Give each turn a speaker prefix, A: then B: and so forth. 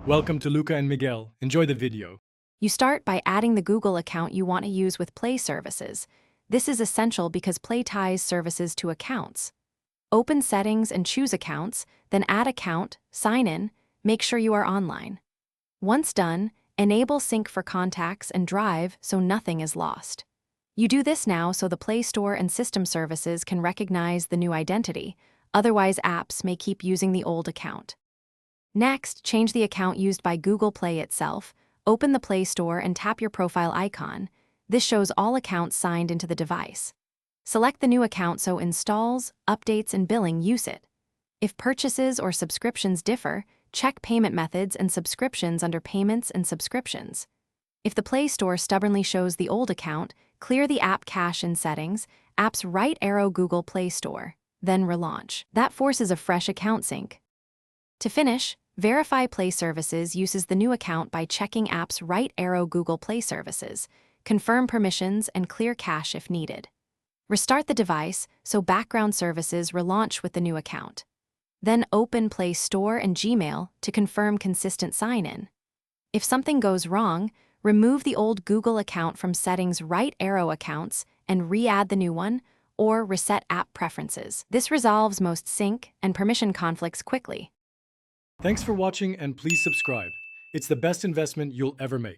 A: Welcome to Luca and Miguel. Enjoy the video.
B: You start by adding the Google account you want to use with Play services. This is essential because Play ties services to accounts. Open Settings and choose Accounts, then add Account, sign in, make sure you are online. Once done, enable Sync for contacts and Drive so nothing is lost. You do this now so the Play Store and system services can recognize the new identity, otherwise apps may keep using the old account. Next, change the account used by Google Play itself, open the Play Store and tap your profile icon. This shows all accounts signed into the device. Select the new account so installs, updates, and billing use it. If purchases or subscriptions differ, check payment methods and subscriptions under Payments and Subscriptions. If the Play Store stubbornly shows the old account, clear the app cache in Settings, app's right arrow Google Play Store, then relaunch. That forces a fresh account sync. To finish, Verify Play Services uses the new account by checking app's right arrow Google Play Services, confirm permissions, and clear cache if needed. Restart the device so background services relaunch with the new account. Then open Play Store and Gmail to confirm consistent sign-in. If something goes wrong, remove the old Google account from Settings right arrow Accounts and re-add the new one, or reset app preferences. This resolves most sync and permission conflicts quickly.
A: Thanks for watching and please subscribe. It's the best investment you'll ever make.